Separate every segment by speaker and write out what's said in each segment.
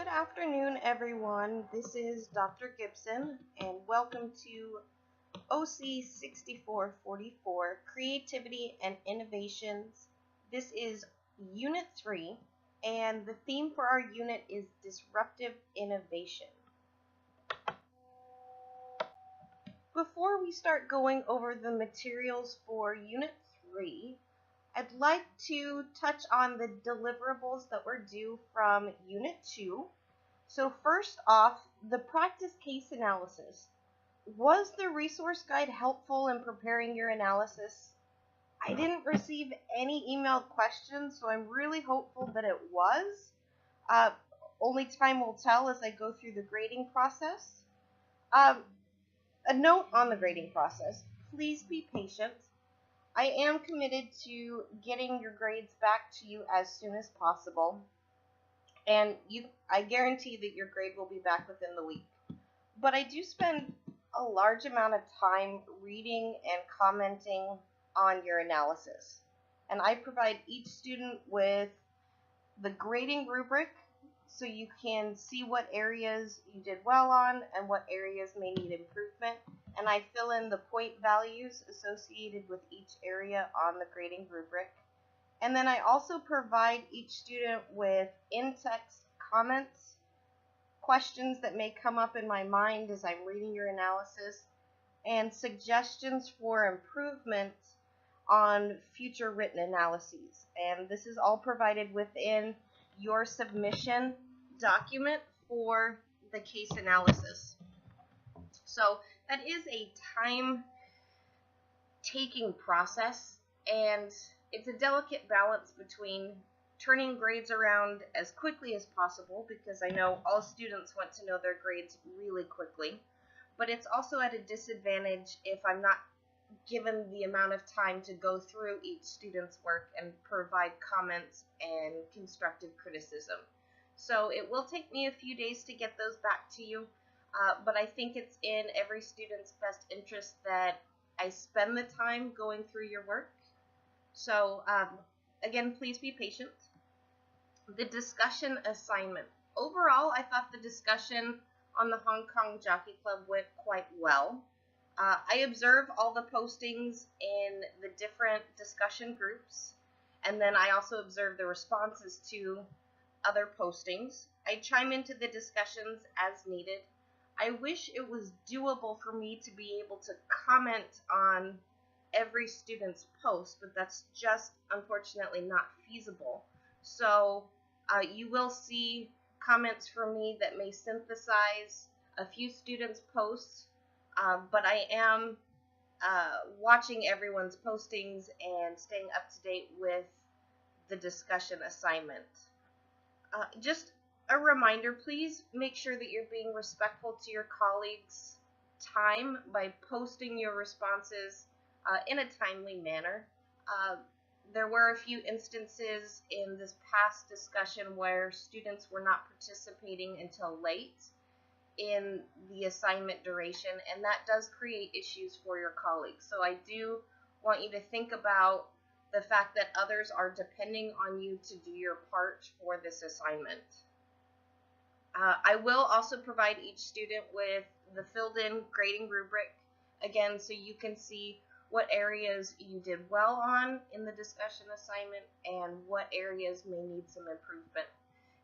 Speaker 1: Good afternoon, everyone. This is Dr. Gibson, and welcome to OC 6444 Creativity and Innovations. This is Unit 3, and the theme for our unit is Disruptive Innovation. Before we start going over the materials for Unit 3, I'd like to touch on the deliverables that were due from Unit 2. So first off, the practice case analysis. Was the resource guide helpful in preparing your analysis? I didn't receive any emailed questions, so I'm really hopeful that it was. Only time will tell as I go through the grading process. A note on the grading process. Please be patient. I am committed to getting your grades back to you as soon as possible, and I guarantee that your grade will be back within the week. But I do spend a large amount of time reading and commenting on your analysis, and I provide each student with the grading rubric so you can see what areas you did well on and what areas may need improvement. And I fill in the point values associated with each area on the grading rubric. And then I also provide each student with in-text comments, questions that may come up in my mind as I'm reading your analysis, and suggestions for improvement on future written analyses. And this is all provided within your submission document for the case analysis. So that is a time-taking process, and it's a delicate balance between turning grades around as quickly as possible, because I know all students want to know their grades really quickly, but it's also at a disadvantage if I'm not given the amount of time to go through each student's work and provide comments and constructive criticism. So it will take me a few days to get those back to you. But I think it's in every student's best interest that I spend the time going through your work. So again, please be patient. The discussion assignment. Overall, I thought the discussion on the Hong Kong Jockey Club went quite well. I observe all the postings in the different discussion groups, and then I also observe the responses to other postings. I chime into the discussions as needed. I wish it was doable for me to be able to comment on every student's post, but that's just unfortunately not feasible. So you will see comments from me that may synthesize a few students' posts, but I am watching everyone's postings and staying up to date with the discussion assignment. Just a reminder, please make sure that you're being respectful to your colleagues' time by posting your responses in a timely manner. There were a few instances in this past discussion where students were not participating until late in the assignment duration, and that does create issues for your colleagues. So I do want you to think about the fact that others are depending on you to do your part for this assignment. I will also provide each student with the filled-in grading rubric, again, so you can see what areas you did well on in the discussion assignment and what areas may need some improvement.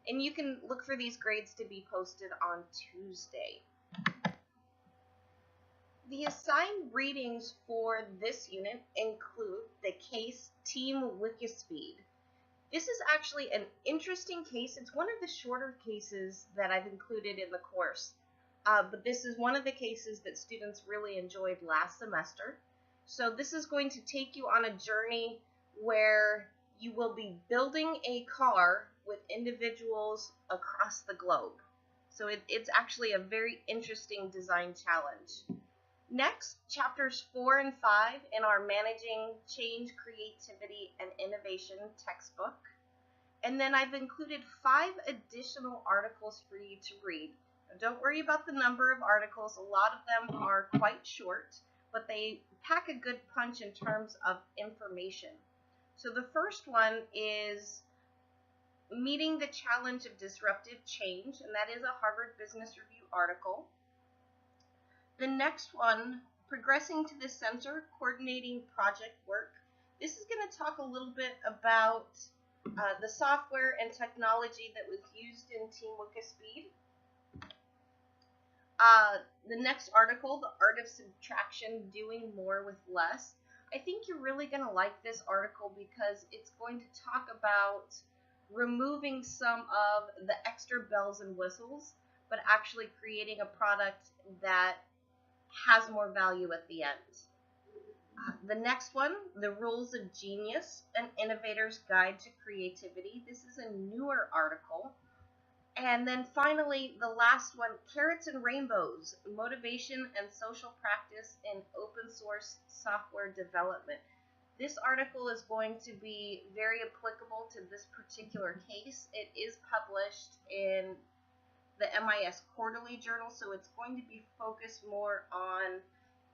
Speaker 1: And you can look for these grades to be posted on Tuesday. The assigned readings for this unit include the case Team Wikispeed. This is actually an interesting case. It's one of the shorter cases that I've included in the course, but this is one of the cases that students really enjoyed last semester. So this is going to take you on a journey where you will be building a car with individuals across the globe. So it's actually a very interesting design challenge. Next, chapters 4 and 5 in our Managing Change, Creativity, and Innovation textbook. And then I've included 5 additional articles for you to read. Now, don't worry about the number of articles. A lot of them are quite short, but they pack a good punch in terms of information. So the first one is Meeting the Challenge of Disruptive Change, and that is a Harvard Business Review article. The next one, Progressing to the Center, Coordinating Project Work. This is going to talk a little bit about the software and technology that was used in Team Wikispeed. The next article, The Art of Subtraction, Doing More with Less. I think you're really going to like this article because it's going to talk about removing some of the extra bells and whistles, but actually creating a product that has more value at the end. The next one, The Rules of Genius, An Innovator's Guide to Creativity. This is a newer article. And then finally, the last one, Carrots and Rainbows, Motivation and Social Practice in Open Source Software Development. This article is going to be very applicable to this particular case. It is published in the MIS Quarterly Journal, so it's going to be focused more on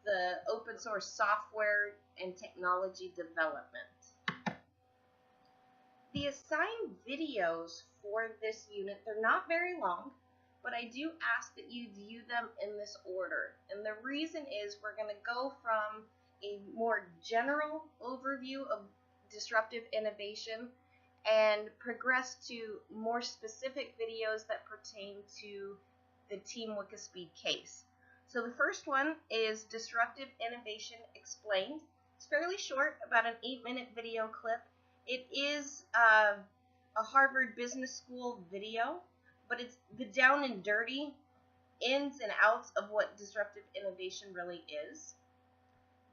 Speaker 1: the open source software and technology development. The assigned videos for this unit, they're not very long, but I do ask that you view them in this order. And the reason is we're going to go from a more general overview of disruptive innovation and progress to more specific videos that pertain to the Team Wikispeed case. So the first one is Disruptive Innovation Explained. It's fairly short, about an 8-minute video clip. It is a Harvard Business School video, but it's the down and dirty ins and outs of what disruptive innovation really is.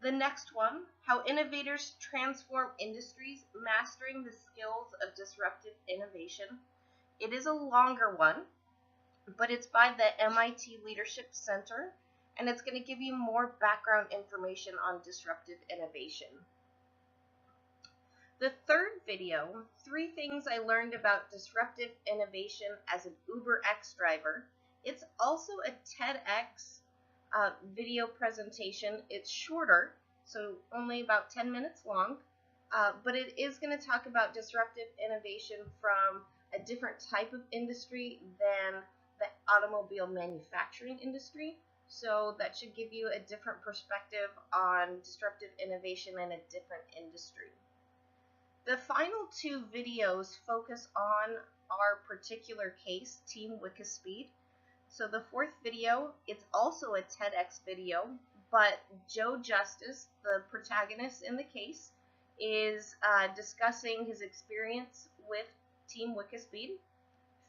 Speaker 1: The next one, How Innovators Transform Industries, Mastering the Skills of Disruptive Innovation. It is a longer one, but it's by the MIT Leadership Center, and it's going to give you more background information on disruptive innovation. The third video, 3 Things I Learned About Disruptive Innovation as an UberX Driver. It's also a TEDx video presentation. It's shorter, so only about 10 minutes long, but it is going to talk about disruptive innovation from a different type of industry than the automobile manufacturing industry. So that should give you a different perspective on disruptive innovation in a different industry. The final 2 videos focus on our particular case, Team Wikispeed. So the 4th video, it's also a TEDx video, but Joe Justice, the protagonist in the case, is discussing his experience with Team Wikispeed.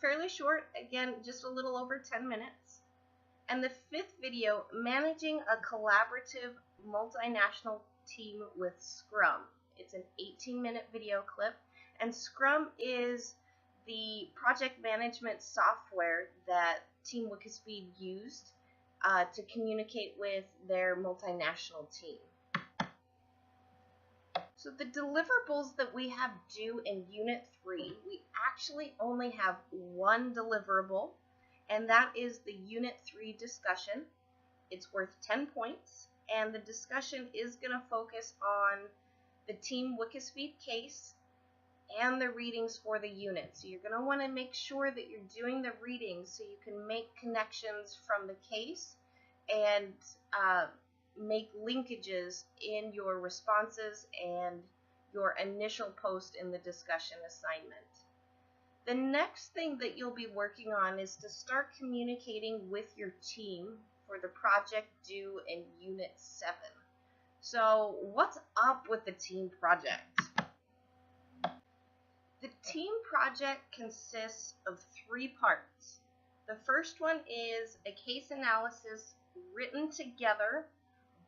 Speaker 1: Fairly short, again, just a little over 10 minutes. And the 5th video, Managing a Collaborative Multinational Team with Scrum. It's an 18-minute video clip, and Scrum is the project management software that Team Wikispeed used to communicate with their multinational team. So the deliverables that we have due in Unit 3, we actually only have one deliverable, and that is the Unit 3 discussion. It's worth 10 points, and the discussion is going to focus on the Team Wikispeed case and the readings for the unit. So you're going to want to make sure that you're doing the readings so you can make connections from the case and make linkages in your responses and your initial post in the discussion assignment. The next thing that you'll be working on is to start communicating with your team for the project due in Unit 7. So what's up with the team project? The team project consists of 3 parts. The first one is a case analysis written together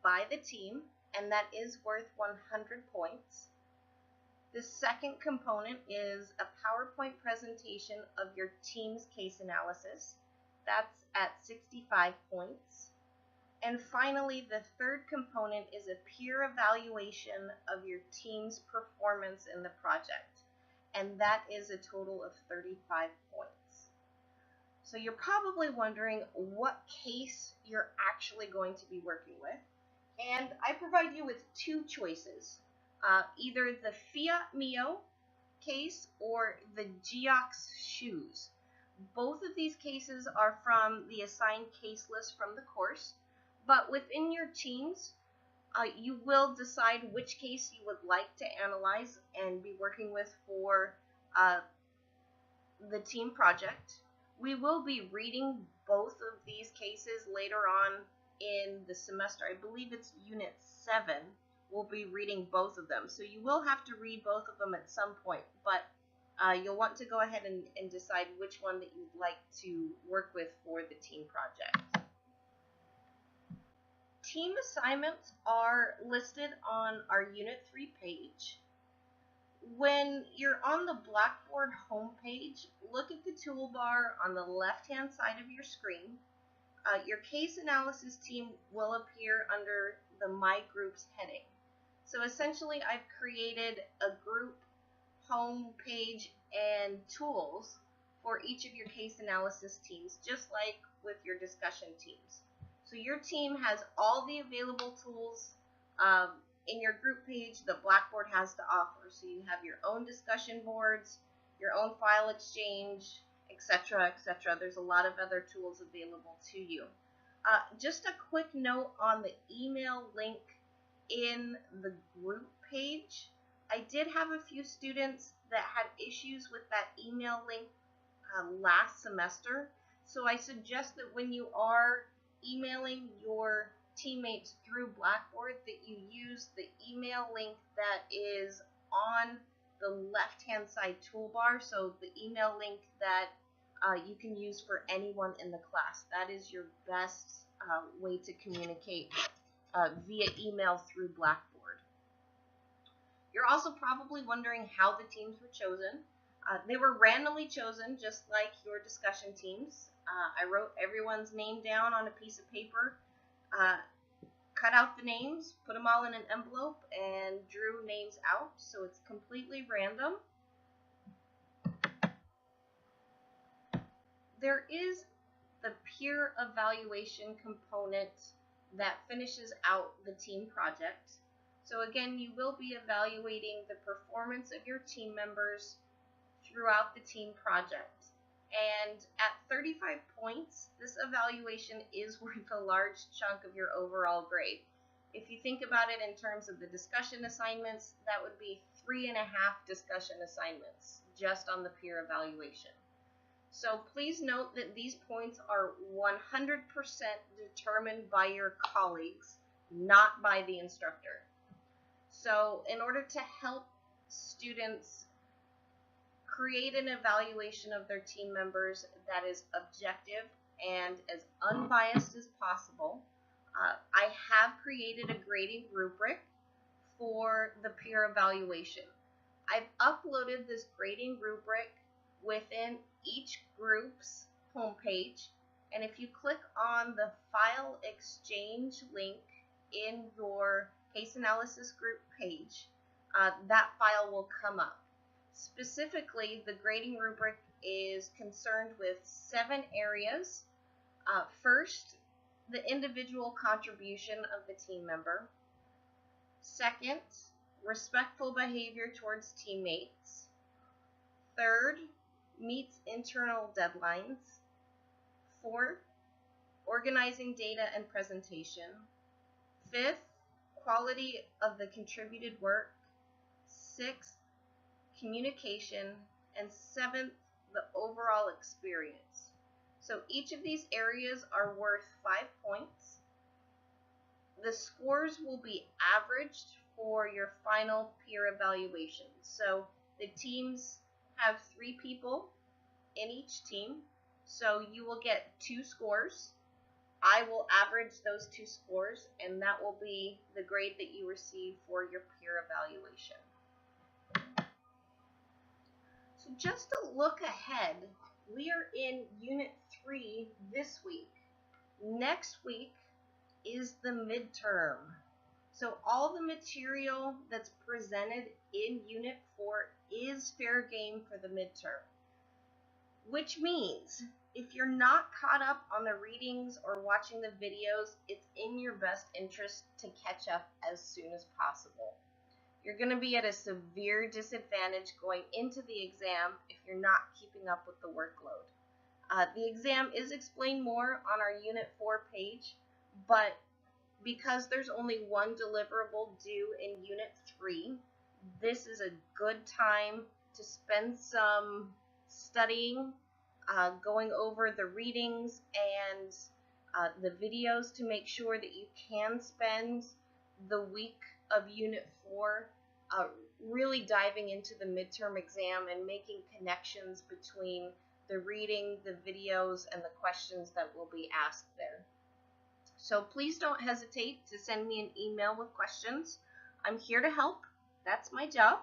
Speaker 1: by the team, and that is worth 100 points. The second component is a PowerPoint presentation of your team's case analysis. That's at 65 points. And finally, the third component is a peer evaluation of your team's performance in the project, and that is a total of 35 points. So you're probably wondering what case you're actually going to be working with, and I provide you with 2 choices. Either the Fiat Mio case or the Geox shoes. Both of these cases are from the assigned case list from the course, but within your teams, you will decide which case you would like to analyze and be working with for uh, the team project. We will be reading both of these cases later on in the semester. I believe it's Unit 7. We'll be reading both of them. So you will have to read both of them at some point, but you'll want to go ahead and decide which one that you'd like to work with for the team project. Team assignments are listed on our Unit 3 page. When you're on the Blackboard homepage, look at the toolbar on the left-hand side of your screen. Your case analysis team will appear under the My Groups heading. So essentially, I've created a group homepage and tools for each of your case analysis teams, just like with your discussion teams. So your team has all the available tools in your group page that Blackboard has to offer. So you have your own discussion boards, your own file exchange, etc., etc. There's a lot of other tools available to you. Just a quick note on the email link in the group page. I did have a few students that had issues with that email link last semester. So I suggest that when you are emailing your teammates through Blackboard, that you use the email link that is on the left-hand side toolbar. So the email link that you can use for anyone in the class. That is your best way to communicate via email through Blackboard. You're also probably wondering how the teams were chosen. They were randomly chosen, just like your discussion teams. I wrote everyone's name down on a piece of paper, cut out the names, put them all in an envelope, and drew names out, so it's completely random. There is the peer evaluation component that finishes out the team project. So again, you will be evaluating the performance of your team members throughout the team project. And at 35 points, this evaluation is worth a large chunk of your overall grade. If you think about it in terms of the discussion assignments, that would be 3.5 discussion assignments just on the peer evaluation. So please note that these points are 100% determined by your colleagues, not by the instructor. So in order to help students create an evaluation of their team members that is objective and as unbiased as possible, I have created a grading rubric for the peer evaluation. I've uploaded this grading rubric within each group's homepage, and if you click on the file exchange link in your case analysis group page, that file will come up. Specifically, the grading rubric is concerned with 7 areas. First, the individual contribution of the team member. Second, respectful behavior towards teammates. Third, meets internal deadlines. Fourth, organizing data and presentation. Fifth, quality of the contributed work. Sixth, communication. And seventh, the overall experience. So each of these areas are worth 5 points. The scores will be averaged for your final peer evaluation. So the teams have 3 people in each team, so you will get 2 scores. I will average those 2 scores, and that will be the grade that you receive for your peer evaluation. So just to look ahead, we are in Unit 3 this week. Next week is the midterm. So all the material that's presented in Unit 4 is fair game for the midterm. Which means if you're not caught up on the readings or watching the videos, it's in your best interest to catch up as soon as possible. you're going to be at a severe disadvantage going into the exam if you're not keeping up with the workload. The exam is explained more on our Unit 4 page, but because there's only one deliverable due in Unit 3, this is a good time to spend some studying, going over the readings and the videos to make sure that you can spend the week of Unit 4 really diving into the midterm exam and making connections between the reading, the videos, and the questions that will be asked there. So please don't hesitate to send me an email with questions. I'm here to help. That's my job.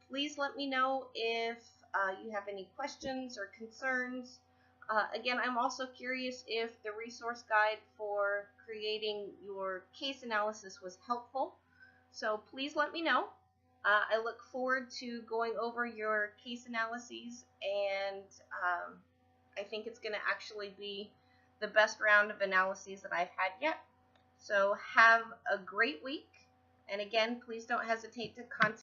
Speaker 1: Please let me know if you have any questions or concerns. Again, I'm also curious if the resource guide for creating your case analysis was helpful. So please let me know. I look forward to going over your case analyses, and I think it's going to actually be the best round of analyses that I've had yet. So have a great week, and again, please don't hesitate to contact